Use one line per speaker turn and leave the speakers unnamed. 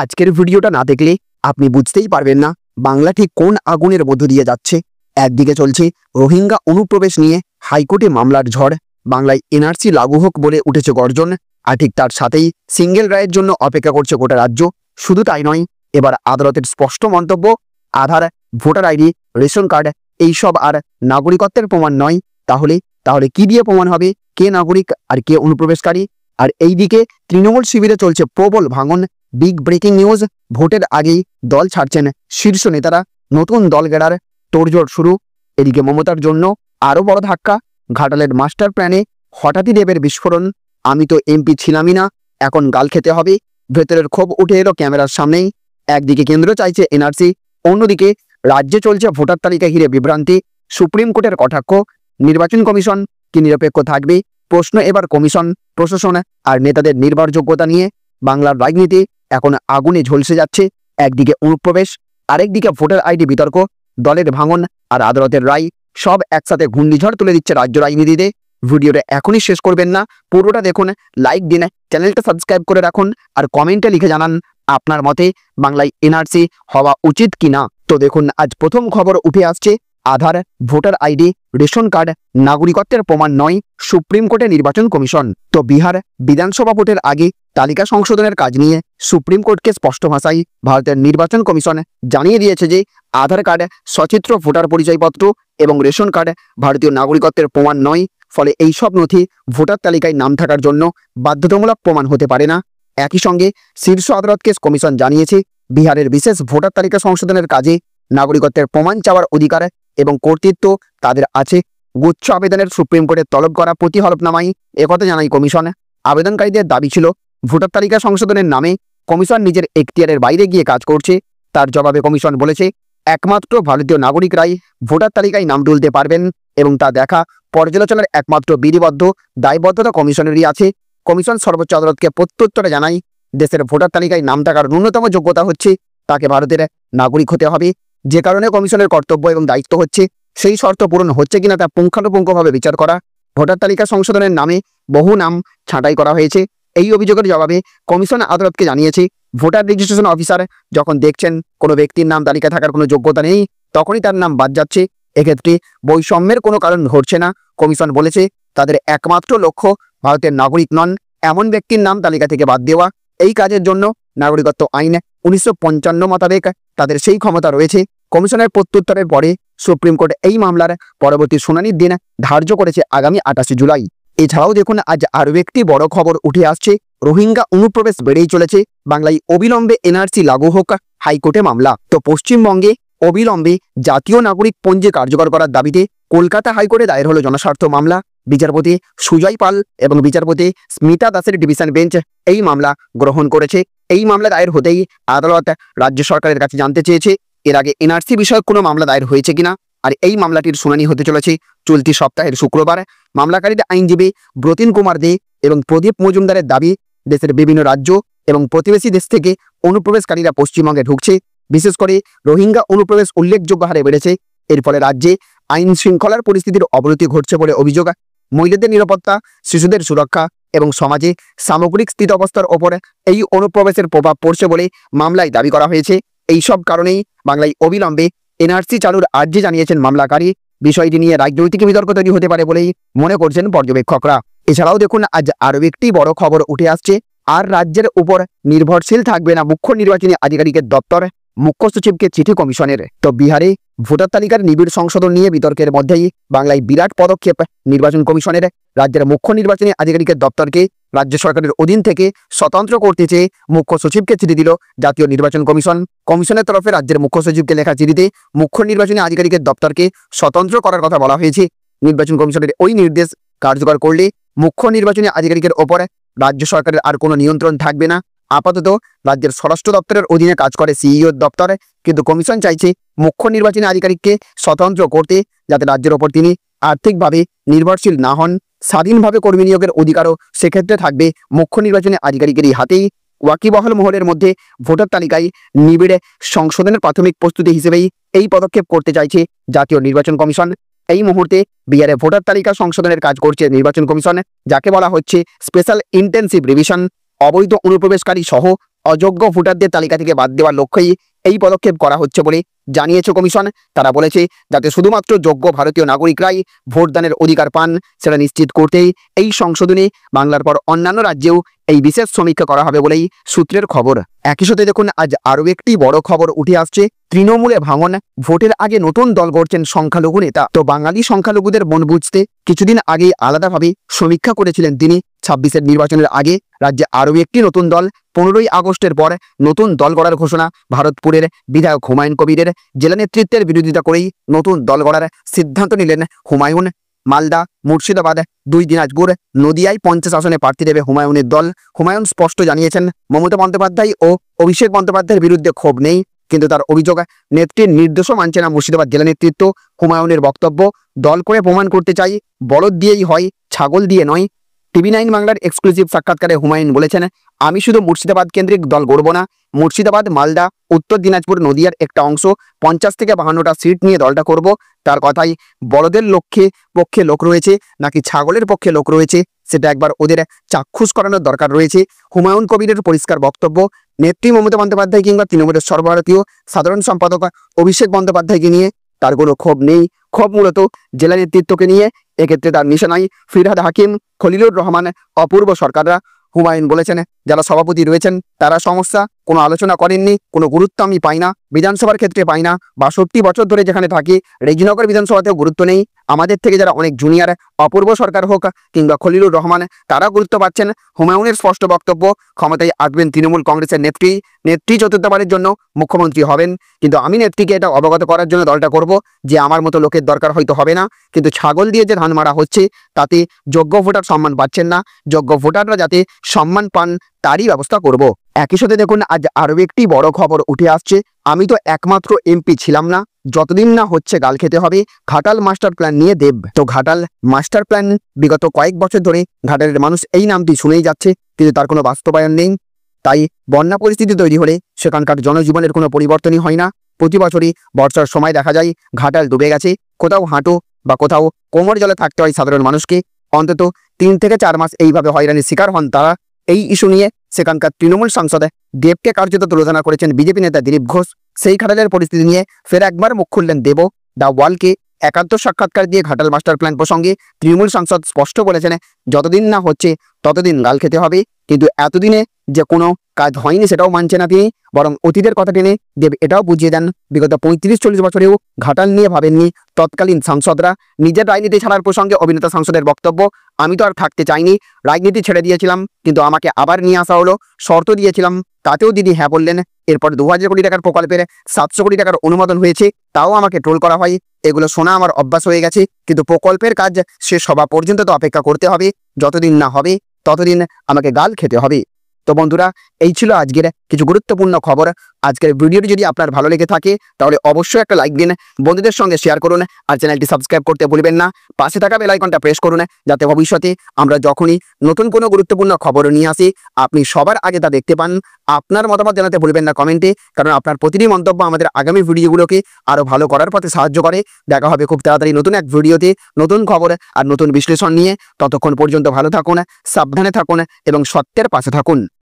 আজকের ভিডিওটা না দেখলে আপনি বুঝতেই পারবেন না বাংলা ঠিক কোন আগুনের মধ্য দিয়ে যাচ্ছে। একদিকে চলছে রোহিঙ্গা অনুপ্রবেশ নিয়ে হাইকোর্টে মামলার ঝড়, বাংলায় এনআরসি লাগু হোক বলে উঠেছে গর্জন, আর ঠিক তার সাথেই সিঙ্গেল রায়ের জন্য অপেক্ষা করছে গোটা রাজ্য। শুধু তাই নয়, এবার আদালতের স্পষ্ট মন্তব্য, আধার, ভোটার আইডি, রেশন কার্ড এইসব আর নাগরিকত্বের প্রমাণ নয়। তাহলে তাহলে কি দিয়ে প্রমাণ হবে কে নাগরিক আর কে অনুপ্রবেশকারী? আর এইদিকে তৃণমূল শিবিরে চলছে প্রবল ভাঙন। বিগ ব্রেকিং নিউজ, ভোটের আগেই দল ছাড়ছেন শীর্ষ নেতারা, নতুন দল গেড়ার তোড়জোড় শুরু। এদিকে মমতার জন্য আরও বড় ধাক্কা, ঘাটালের মাস্টার প্ল্যানে হঠাৎই দেবের বিস্ফোরণ। আমি তো এমপি ছিলামই না, এখন গাল খেতে হবে। ভেতরের ক্ষোভ উঠে এলো ক্যামেরার সামনেই। একদিকে কেন্দ্র চাইছে এনআরসি, অন্যদিকে রাজ্যে চলছে ভোটার তালিকা ঘিরে বিভ্রান্তি, সুপ্রিম কোর্টের কটাক্ষ। নির্বাচন কমিশন কি নিরপেক্ষ থাকবে? প্রশ্ন এবার কমিশন, প্রশাসন আর নেতাদের নির্ভরযোগ্যতা নিয়ে। বাংলার রাজনীতি এখন আগুনে ঝলসে যাচ্ছে। একদিকে অনুপ্রবেশ, আরেকদিকে ভোটার আইডি বিতর্ক, দলের ভাঙন আর আদালতের রায়, সব একসাথে ঘূর্ণিঝড় তুলে দিচ্ছে রাজ্য রাজনীতিতে। ভিডিওটা এখনই শেষ করবেন না, পুরোটা দেখুন, লাইক দিন, চ্যানেলটা সাবস্ক্রাইব করে রাখুন আর কমেন্টে লিখে জানান আপনার মতে বাংলায় এনআরসি হওয়া উচিত কিনা। তো দেখুন, আজ প্রথম খবর উঠে আসছে, আধার, ভোটার আইডি, রেশন কার্ড নাগরিকত্বের প্রমাণ নয়, সুপ্রিম কোর্টে নির্বাচন কমিশন। তো বিহার বিধানসভা ভোটের আগে তালিকা সংশোধনের কাজ নিয়ে সুপ্রিম কোর্টকে স্পষ্ট ভাষায় ভারতের নির্বাচন কমিশন জানিয়ে দিয়েছে যে আধার কার্ড সচিত্র ভোটার পরিচয়পত্র এবং রেশন কার্ড ভারতীয় নাগরিকত্বের প্রমাণ নয়। ফলে এই সব নথি ভোটার তালিকায় নাম থাকার জন্য বাধ্যতামূলক প্রমাণ হতে পারে না। একই সঙ্গে শীর্ষ আদালতকে কমিশন জানিয়েছে বিহারের বিশেষ ভোটার তালিকা সংশোধনের কাজে নাগরিকত্বের প্রমাণ চাওয়ার অধিকার এবং কর্তৃত্ব তাদের আছে। গুচ্ছ আবেদনের সুপ্রিম কোর্টের তলব করা প্রতি হলফনামায় একথা জানায় কমিশন। আবেদনকারীদের দাবি ছিল ভোটার তালিকা সংশোধনের নামে কমিশন নিজের এখতিয়ারের বাইরে গিয়ে কাজ করছে। তার জবাবে কমিশন বলেছে একমাত্র ভারতীয় নাগরিকরাই ভোটার তালিকায় নাম তুলতে পারবেন এবং তা দেখা পর্যালোচনার একমাত্র বিধিবদ্ধ দায়বদ্ধতা কমিশনেরই আছে। কমিশন সর্বোচ্চ আদালতকে প্রত্যুত্তরে জানায় দেশের ভোটার তালিকায় নাম থাকার ন্যূনতম যোগ্যতা হচ্ছে তাকে ভারতের নাগরিক হতে হবে। যে কারণে কমিশনের কর্তব্য এবং দায়িত্ব হচ্ছে সেই শর্ত পূরণ হচ্ছে কিনা তা পুঙ্খানুপুঙ্খভাবে বিচার করা। ভোটার তালিকা সংশোধনের নামে বহু নাম ছাঁটাই করা হয়েছে। এই অভিযোগের জবাবে কমিশন আদালতকে জানিয়েছে ভোটার রেজিস্ট্রেশন অফিসার যখন দেখছেন কোনো ব্যক্তির নাম তালিকায় থাকার কোনো যোগ্যতা নেই, তখনই তার নাম বাদ যাচ্ছে। এক্ষেত্রে বৈষম্যের কোনো কারণ ঘটছে না। কমিশন বলেছে তাদের একমাত্র লক্ষ্য ভারতের নাগরিক নন এমন ব্যক্তির নাম তালিকা থেকে বাদ দেওয়া। এই কাজের জন্য নাগরিকত্ব আইন 1955 মোতাবেক তাদের সেই ক্ষমতা রয়েছে। কমিশনের প্রত্যুত্তরের পরে সুপ্রিম কোর্ট এই মামলার পরবর্তী শুনানির দিন ধার্য করেছে আগামী 28 জুলাই। এছাড়াও দেখুন, আজ আরও একটি বড় খবর উঠে আসছে, রোহিঙ্গা অনুপ্রবেশ বেড়েই চলেছে, বাংলায় অবিলম্বে এনআরসি লাগু হোক, হাইকোর্টে মামলা। তো পশ্চিমবঙ্গে অবিলম্বে জাতীয় নাগরিক পঞ্জি কার্যকর করার দাবিতে কলকাতা হাইকোর্টে দায়ের হলো জনস্বার্থ মামলা। বিচারপতি সুজয় পাল এবং বিচারপতি স্মিতা দাসের ডিভিশন বেঞ্চ এই মামলা গ্রহণ করেছে। এই মামলা দায়ের হতেই আদালত রাজ্য সরকারের কাছে জানতে চেয়েছে এর আগে এনআরসি বিষয়ক কোনো মামলা দায়ের হয়েছে কিনা। আর এই মামলাটির শুনানি হতে চলেছে চলতি সপ্তাহের শুক্রবার। মামলাকারীর আইনজীবী ব্রতিন কুমার দে এবং প্রদীপ মজুমদারের দাবি, দেশের বিভিন্ন রাজ্য এবং প্রতিবেশী দেশ থেকে অনুপ্রবেশকারীরা পশ্চিমবঙ্গে ঢুকছে। বিশেষ করে রোহিঙ্গা অনুপ্রবেশ উল্লেখযোগ্য হারে বেড়েছে। এর ফলে রাজ্যে আইন শৃঙ্খলার পরিস্থিতির অবনতি ঘটছে বলে অভিযোগ। মহিলাদের নিরাপত্তা, শিশুদের সুরক্ষা এবং সমাজে সামগ্রিক স্থিতাবস্থার ওপর এই অনুপ্রবেশের প্রভাব পড়ছে বলে মামলায় দাবি করা হয়েছে। এই সব কারণেই বাংলায় অবিলম্বে এনআরসি চালুর আর্জি জানিয়েছেন মামলাকারী। বিষয়টি নিয়ে রাজনৈতিক বিতর্ক তৈরি হতে পারে বলেই মনে করছেন পর্যবেক্ষকরা। এছাড়াও দেখুন, আজ আরও একটি বড় খবর উঠে আসছে, আর রাজ্যের উপর নির্ভরশীল থাকবে না মুখ্য নির্বাচনী আধিকারিকের দপ্তর, মুখ্য সচিবকে চিঠি কমিশনের। তো বিহারে ভোটার তালিকার নিবিড় সংশোধন নিয়ে বিতর্কের মধ্যেই বাংলায় বিরাট পদক্ষেপ নির্বাচন কমিশনের। রাজ্যের মুখ্য নির্বাচনী আধিকারিকের দপ্তরকে রাজ্য সরকারের অধীন থেকে স্বতন্ত্র করতে চেয়ে মুখ্য সচিবকে চিঠি দিল জাতীয় নির্বাচন কমিশন। কমিশনের তরফে রাজ্যের মুখ্য সচিবকে লেখা চিঠিতে মুখ্য নির্বাচনী আধিকারিকের দপ্তরকে স্বতন্ত্র করার কথা বলা হয়েছে। নির্বাচন কমিশনের ওই নির্দেশ কার্যকর করলে মুখ্য নির্বাচনী আধিকারিকের ওপর রাজ্য সরকারের আর কোনো নিয়ন্ত্রণ থাকবে না। আপাতত রাজ্যের স্বরাষ্ট্র দপ্তরের অধীনে কাজ করে সিইও দপ্তর, কিন্তু কমিশন চাইছে মুখ্য নির্বাচনী আধিকারিককে স্বতন্ত্র করতে, যাতে রাজ্যের ওপর তিনি আর্থিকভাবে নির্ভরশীল না হন। স্বাধীনভাবে কর্মী নিয়োগের অধিকারও সেক্ষেত্রে থাকবে মুখ্য নির্বাচনী আধিকারিকেরই হাতেই। ওয়াকিবহাল মহলের মধ্যে ভোটার তালিকায় নিবিড় সংশোধনের প্রাথমিক প্রস্তুতি হিসেবেই এই পদক্ষেপ করতে চাইছে জাতীয় নির্বাচন কমিশন। এই মুহূর্তে বিহারে ভোটার তালিকা সংশোধনের কাজ করছে নির্বাচন কমিশন, যাকে বলা হচ্ছে স্পেশাল ইন্টেন্সিভ রিভিশন। অবৈধ অনুপ্রবেশকারী সহ অযোগ্য ভোটারদের তালিকা থেকে বাদ দেওয়ার লক্ষ্যেই এই পদক্ষেপ করা হচ্ছে বলে জানিয়েছে কমিশন। তারা বলেছে যাতে শুধুমাত্র যোগ্য ভারতীয় নাগরিকরাই ভোটদানের অধিকার পান সেটা নিশ্চিত করতেই এই সংশোধনী বাংলার পর অন্যান্য রাজ্যেও এই বিশেষ সমীক্ষা করা হবে বলেই সূত্রের খবর। একই সাথে দেখুন আজ আরও একটি বড় খবর উঠে আসছে, তৃণমূলে ভাঙন, ভোটের আগে নতুন দল গড়ছেন সংখ্যালঘু নেতা। তো বাঙালি সংখ্যালঘুদের মন বুঝতে কিছুদিন আগে আলাদাভাবে সমীক্ষা করেছিলেন তিনি। 26-এর নির্বাচনের আগে রাজ্যে আরও একটি নতুন দল, 15ই আগস্টের পর নতুন দল গড়ার ঘোষণা ভারতপুরের বিধায়ক হুমায়ুন কবিরের। জেলা নেতৃত্বের বিরোধিতা করেই নতুন দল গড়ার সিদ্ধান্ত নিলেন হুমায়ুন। মালদা, মুর্শিদাবাদ, 2 দিনাজপুর, নদিয়ায় 50 আসনে প্রার্থী দেবে হুমায়ুনের দল। হুমায়ুন স্পষ্ট জানিয়েছেন মমতা বন্দ্যোপাধ্যায় ও অভিষেক বন্দ্যোপাধ্যায়ের বিরুদ্ধে ক্ষোভ নেই, কিন্তু তার অভিযোগ নেত্রীর নির্দেশও মানছে না মুর্শিদাবাদ জেলা নেতৃত্ব। হুমায়ুনের বক্তব্য, দল করে প্রমাণ করতে চাই, বলদ দিয়েই হয়, ছাগল দিয়ে নয়। TV9 বাংলার এক্সক্লুসিভ সাক্ষাৎকারে হুমায়ুন বলেছেন, আমি শুধু মুর্শিদাবাদ কেন্দ্রিক দল গড়ব না, মুর্শিদাবাদ, মালদা, উত্তর দিনাজপুর, নদিয়ার একটা অংশ, 50 থেকে 52টা সিট নিয়ে দলটা করব। তার কথাই বলদের পক্ষে লোক রয়েছে নাকি ছাগলের পক্ষে লোক রয়েছে সেটা একবার ওদের চাক্ষুষ করানোর দরকার রয়েছে। হুমায়ুন কবিরের পরিষ্কার বক্তব্য, নেত্রী মমতা বন্দ্যোপাধ্যায় কিংবা তৃণমূলের সর্বভারতীয় সাধারণ সম্পাদক অভিষেক বন্দ্যোপাধ্যায়কে নিয়ে তার কোনো ক্ষোভ নেই, ক্ষোভ মূলত জেলা নেতৃত্বকে নিয়ে। এক্ষেত্রে তার নিশানায় ফিরহাদ হাকিম, খলিলুর রহমান, অপূর্ব সরকাররা। হুমায়ুন বলেছেন যারা সভাপতি রয়েছেন তারা সমস্যা কোনো আলোচনা করেননি, কোনো গুরুত্ব আমি পাই না, বিধানসভার ক্ষেত্রে পাই না, 62 বছর ধরে যেখানে থাকি রেজিনগর বিধানসভাতেও গুরুত্ব নেই। আমাদের থেকে যারা অনেক জুনিয়র, অপূর্ব সরকার হোক কিংবা খলিলুর রহমান, তারা গুরুত্ব পাচ্ছেন। হুমায়ুনের স্পষ্ট বক্তব্য, ক্ষমতায় আসবেন তৃণমূল কংগ্রেসের নেত্রী চতুর্থবারের জন্য মুখ্যমন্ত্রী হবেন, কিন্তু আমি নেত্রীকে এটা অবগত করার জন্য দলটা করব যে আমার মতো লোকের দরকার হয়তো হবে না, কিন্তু ছাগল দিয়ে যে ধান মারা হচ্ছে তাতে যোগ্য ভোটার সম্মান পাচ্ছেন না, যোগ্য ভোটাররা যাতে সম্মান পান তারই ব্যবস্থা করব। একই সাথে দেখুন আজ আরও একটি বড় খবর উঠে আসছে, আমি তো একমাত্র MP ছিলাম না, যতদিন না হচ্ছে গাল খেতে হবে। ঘাটাল মাস্টার প্ল্যান নিয়ে দেব। তো ঘাটাল মাস্টার প্ল্যান বিগত কয়েক বছর ধরে ঘাটালের মানুষ এই নামটি শুনেই যাচ্ছে, কিন্তু তার কোনো বাস্তবায়ন নেই। তাই বন্যা পরিস্থিতি তৈরি হলে সেখানকার জনজীবনের কোনো পরিবর্তনই হয় না। প্রতি বছরই বর্ষার সময় দেখা যায় ঘাটাল ডুবে গেছে, কোথাও হাঁটু বা কোথাও কোমর জলে থাকতে হয় সাধারণ মানুষকে। অন্তত 3 থেকে 4 মাস এইভাবে হয়রানির শিকার হন তারা। এই ইস্যু নিয়ে সেখানকার তৃণমূল সাংসদ দেবকে কার্যত তুলনা করেছেন বিজেপি নেতা দিলীপ ঘোষ। সেই ঘাটালের পরিস্থিতি নিয়ে ফের একবার মুখ খুললেন দেব। দ্য ওয়ালকে একান্ত সাক্ষাৎকার দিয়ে ঘাটাল মাস্টার প্ল্যান প্রসঙ্গে তৃণমূল সাংসদ স্পষ্ট বলেছেন, যতদিন না হচ্ছে ততদিন গাল খেতে হবে, কিন্তু এতদিনে যে কোনো কাজ হয়নি সেটাও মানছে না তিনি। বরং অতীতের কথা টেনে দেব এটাও বুঝিয়ে দেন বিগত 35-40 বছরেও ঘাটাল নিয়ে ভাবেননি তৎকালীন সাংসদরা। নিজের রাজনীতি ছাড়ার প্রসঙ্গে অভিনেতা সাংসদের বক্তব্য, আমি তো আর থাকতে চাইনি, রাজনীতি ছেড়ে দিয়েছিলাম, কিন্তু আমাকে আবার নিয়ে আসা হলো, শর্ত দিয়েছিলাম, তাতেও দিদি হ্যাঁ বললেন। এরপর 2000 কোটি টাকার প্রকল্পের 700 কোটি টাকার অনুমোদন হয়েছে, তাও আমাকে ট্রোল করা হয়। এগুলো শোনা আমার অভ্যাস হয়ে গেছে, কিন্তু প্রকল্পের কাজ শেষ হওয়া পর্যন্ত তো অপেক্ষা করতে হবে, যতদিন না হবে ততদিন আমাকে গাল খেতে হবে। তো বন্ধুরা, এই ছিল আজকের কিছু গুরুত্বপূর্ণ খবর। আজকের ভিডিওটি যদি আপনার ভালো লেগে থাকে তাহলে অবশ্যই একটা লাইক দিন, বন্ধুদের সঙ্গে শেয়ার করুন, আর চ্যানেলটি সাবস্ক্রাইব করতে ভুলবেন না। পাশে থাকা বেল আইকনটা প্রেস করুন, যাতে ভবিষ্যতে আমরা যখনই নতুন কোনো গুরুত্বপূর্ণ খবর নিয়ে আসি আপনি সবার আগে তা দেখতে পান। আপনার মতামত জানাতে ভুলবেন না কমেন্টে, কারণ আপনার প্রতিটি মন্তব্য আমাদের আগামী ভিডিওগুলোকে আরও ভালো করার পথে সাহায্য করে। দেখা হবে খুব তাড়াতাড়ি নতুন এক ভিডিওতে, নতুন খবর আর নতুন বিশ্লেষণ নিয়ে। ততক্ষণ পর্যন্ত ভালো থাকুন, সাবধানে থাকুন এবং সত্যের পাশে থাকুন।